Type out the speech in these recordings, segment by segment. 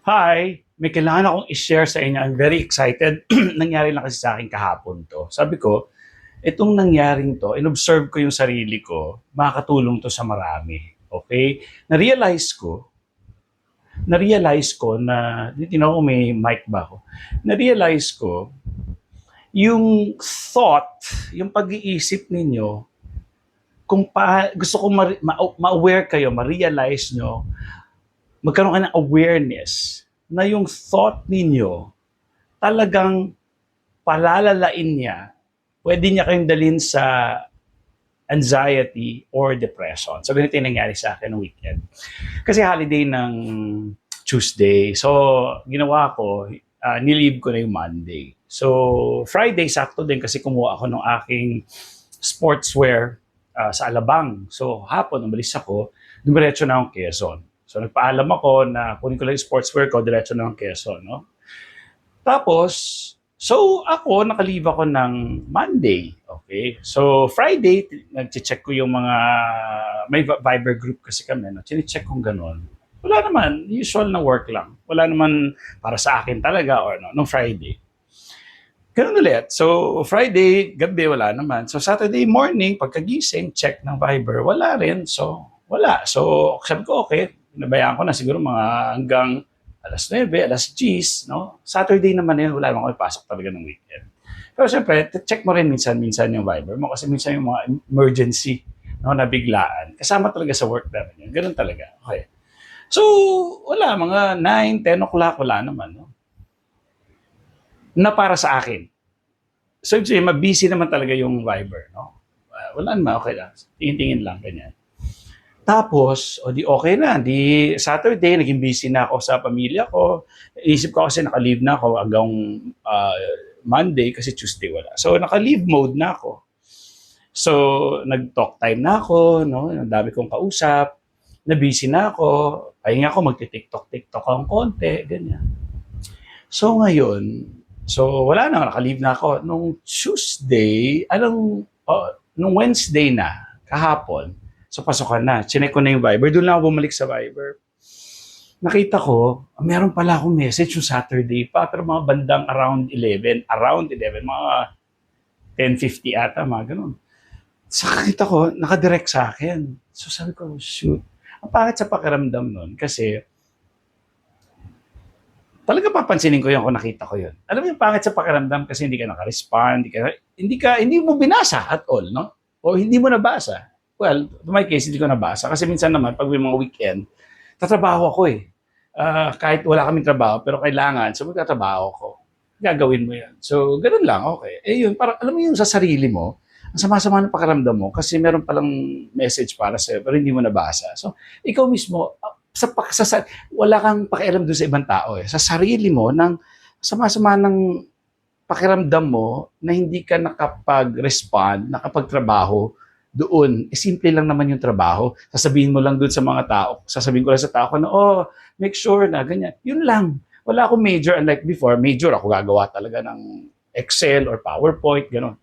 Hi! May kailangan akong i-share sa inyo. I'm very excited. Nangyari lang kasi sa akin kahapon to. Sabi ko, itong nangyaring to, in-observe ko yung sarili ko, makakatulong to sa marami. Okay? Na-realize ko na, tinaw ko may mic ba ako? Na-realize ko, yung thought, yung pag-iisip ninyo, gusto ko ma-aware kayo, ma-realize nyo, magkaroon ka ng awareness na yung thought ninyo talagang palalalain niya, pwede niya kayong dalhin sa anxiety or depression. So, ganito yung nangyari sa akin ng weekend. Kasi holiday ng Tuesday. So, ginawa ko, nilive ko na yung Monday. So, Friday, sakto din kasi kumuha ako ng aking sportswear sa Alabang. So, hapon, umalis ako, dumiretso na akong Quezon. So, nagpaalam ako na kunin ko lang yung sportswear ko, diretso na akong Quezon. No? Tapos, so ako, nakalive ako ng Monday. Okay? So, Friday, nag-check ko yung mga, may Viber group kasi kami, no? Chine-check kong ganun. Wala naman, usual na work lang. Wala naman para sa akin talaga or no, nung Friday. Ganun ulit. So, Friday, gabi, wala naman. So, Saturday morning, pagkagising, check ng Viber, wala rin. So, wala. So, sabi ko, okay, pinabayaan ko na siguro mga hanggang alas 9, alas 10, no? Saturday naman yun, wala naman ako ipasok talaga ng weekend. Pero syempre, check mo rin minsan yung Viber mo kasi minsan yung mga emergency, no, na biglaan. Kasama talaga sa work namin yun. Ganun talaga. Okay. So, wala, mga 9, 10 o'clock, wala naman, no? Na para sa akin. So, mabusy naman talaga yung Viber, no? Wala naman, okay lang. Tingin-tingin lang, ganyan. Tapos, o di okay na. Di Saturday, naging busy na ako sa pamilya ko. Isip ko kasi naka-leave na ako hanggang Monday kasi Tuesday wala. So, naka-leave mode na ako. So, nag-talk time na ako, no? Ang dami kong kausap. Na-busy na ako. Pahinga ako, magti-TikTok ang konti, ganyan. So, ngayon, wala na, naka-leave na ako. Nung Tuesday, nung Wednesday na, kahapon, so pasokan na, chinek ko na yung Viber, doon lang ako bumalik sa Viber. Nakita ko, meron pala akong message yung Saturday pa, pero mga bandang around 11, mga 10:50 ata, mga ganun. So nakita ko, nakadirect sa akin. So sabi ko, shoot. Ang pangit sa pakiramdam nun, kasi talaga papansinin ko yun kung nakita ko yun. Alam mo yung pangit sa pakiramdam kasi hindi ka naka-respond, hindi mo binasa at all, no? O hindi mo nabasa. Well, to my case, hindi ko nabasa. Kasi minsan naman, pag may mga weekend, tatrabaho ako eh. Kahit wala kaming trabaho, pero kailangan, so magtatrabaho ko. Gagawin mo yan. So, ganun lang, okay. Eh yun, parang, alam mo yung sa sarili mo, ang sama-sama ng pakiramdam mo kasi meron palang message para sa'yo, pero hindi mo nabasa. So, ikaw mismo, wala kang pakialam doon sa ibang tao eh. Sa sarili mo, sama-sama ng pakiramdam mo na hindi ka nakapag-respond, nakapagtrabaho doon. Simple lang naman yung trabaho. Sasabihin mo lang doon sa mga tao. Sasabihin ko lang sa tao na, make sure na ganyan. Yun lang. Wala akong major. Unlike before, major ako gagawa talaga ng Excel or PowerPoint, gano'n.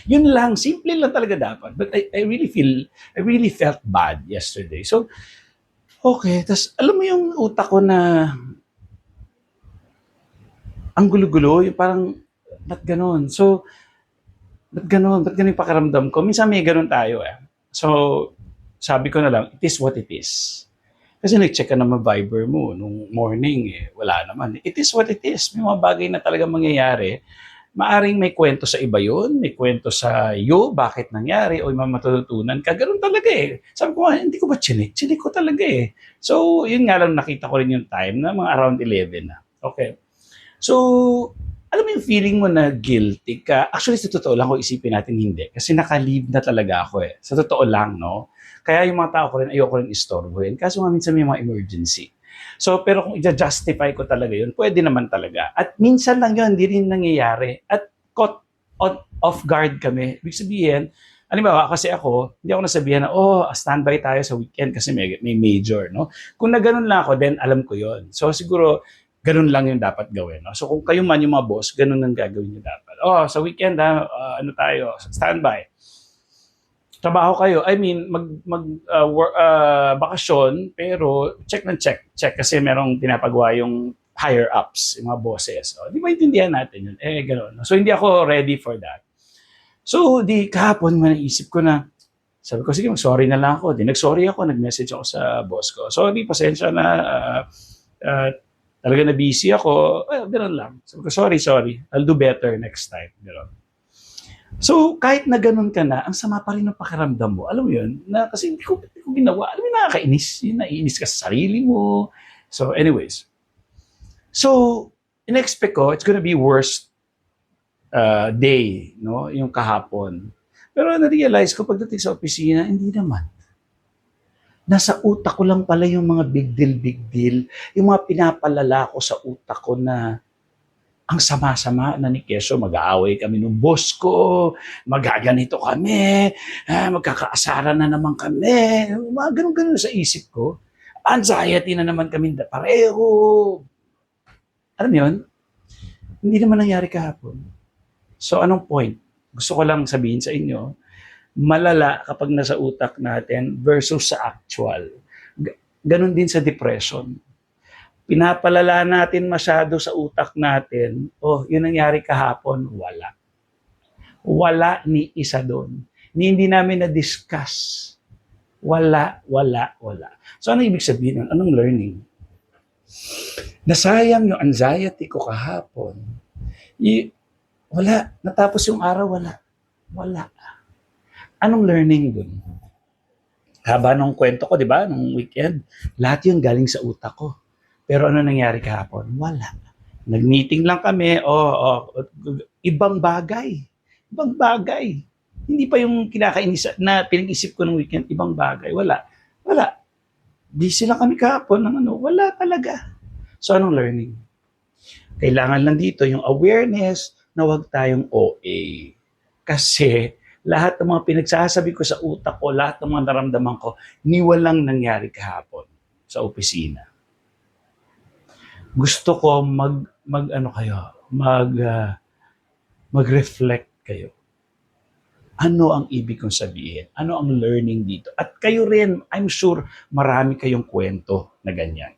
Yun lang. Simple lang talaga dapat. But I really felt bad yesterday. So, okay, tas alam mo yung utak ko na ang gulo-gulo, yung parang, ba't ganon? So, ba't ganon? Ba't ganon yung pakiramdam ko? Minsan may ganon tayo eh. So, sabi ko na lang, it is what it is. Kasi nag-check ka naman Viber mo nung morning eh, wala naman. It is what it is. May mga bagay na talagang mangyayari. Maaring may kwento sa iba yun, may kwento sa iyo, bakit nangyari, o may matututunan ka. Ganun talaga eh. Sabi ko, hindi ko ba chinik? Chinik ko talaga eh. So, yun nga lang nakita ko rin yung time na mga around 11 na. Okay. So, alam mo yung feeling mo na guilty ka. Actually, sa totoo lang, kung isipin natin hindi. Kasi naka-leave na talaga ako eh. Sa totoo lang, no? Kaya yung mga tao ko rin, ayoko rin istorbohin. Kaso nga minsan may mga emergency. So, pero kung i-justify ko talaga yun, pwede naman talaga. At minsan lang yun, hindi rin nangyayari. At caught off guard kami. Ibig sabihin, halimbawa, kasi ako, hindi ako nasabihan na, standby tayo sa weekend kasi may major, no? Kung na ganun lang ako, then alam ko yun. So, siguro, ganun lang yung dapat gawin, no? So, kung kayo man yung mga boss, ganun ang gagawin nyo dapat. Sa weekend, ano tayo, standby. trabaho kayo, I mean, bakasyon, pero check ng check. Check kasi merong pinapagawa yung higher ups, yung mga bosses. O, di ba intindihan natin yun? Gano'n. So, hindi ako ready for that. So, di kahapon, naisip ko na, sabi ko, sige, mag-sorry na lang ako. Di nag-sorry ako, nag-message ako sa boss ko. Sorry, pasensya na, uh, talaga na busy ako. Gano'n lang. Sabi ko, sorry. I'll do better next time. Gano'n. So, kahit na ganun ka na, ang sama pa rin ng pakiramdam mo. Alam mo yun? Na, kasi hindi ko ginawa. Alam mo, nakakainis. Yun, naiinis ka sa sarili mo. So, anyways. So, in-expect ko, it's gonna be worst day, no? Yung kahapon. Pero na-realize ko pagdating sa opisina, hindi naman. Nasa utak ko lang pala yung mga big deal. Yung mga pinapalala ko sa utak ko na ang sama-sama na ni Keso, mag-aaway kami ng boss ko, magaganito kami, magkakaasara na naman kami, mga ganun-ganun sa isip ko. Anxiety na naman kami pareho. Alam mo yun? Hindi naman nangyari kahapon. So anong point? Gusto ko lang sabihin sa inyo, malala kapag nasa utak natin versus sa actual. Ganun din sa depression. Pinapalala natin masyado sa utak natin, yun nangyari kahapon, wala. Wala ni isa doon. Hindi namin na-discuss. Wala. So ano ibig sabihin nun? Anong learning? Nasayang yung anxiety ko kahapon. Wala. Natapos yung araw, wala. Anong learning dun? Haba nung kwento ko, di ba? Nung weekend, lahat yun galing sa utak ko. Pero ano nangyari kahapon? Wala. Nag-meeting lang kami, ibang bagay. Hindi pa yung kinakainis na pinag-isip ko ng weekend, ibang bagay. Wala. Busy lang kami kahapon ng wala talaga. So anong learning? Kailangan lang dito yung awareness na huwag tayong OA. Kasi lahat ng mga pinagsasabi ko sa utak ko, lahat ng mga naramdaman ko, ni walang nangyari kahapon sa opisina. Gusto ko mag-reflect kayo. Ano ang ibig kong sabihin? Ano ang learning dito? At kayo rin, I'm sure marami kayong kwento na ganyan.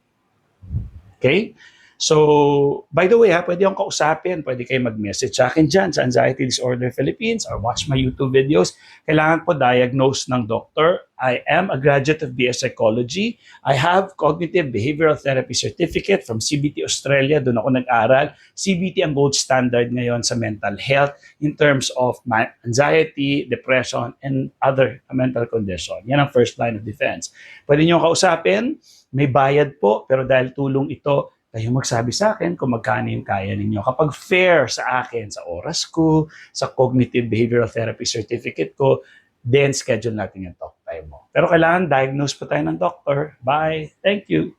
Okay? So, by the way, pwede akong kausapin, pwede kayo mag-message sa akin dyan sa Anxiety Disorder Philippines or watch my YouTube videos. Kailangan po diagnose ng doctor. I am a graduate of BS Psychology. I have Cognitive Behavioral Therapy Certificate from CBT Australia. Doon ako nag-aral. CBT ang gold standard ngayon sa mental health in terms of anxiety, depression, and other mental condition. Yan ang first line of defense. Pwede nyo kausapin. May bayad po, pero dahil tulong ito, kayo magsabi sa akin kung magkano yung kaya ninyo. Kapag fair sa akin, sa oras ko, sa Cognitive Behavioral Therapy Certificate ko, then schedule natin yung talk time mo. Pero kailangan diagnose pa tayo ng doctor. Bye. Thank you.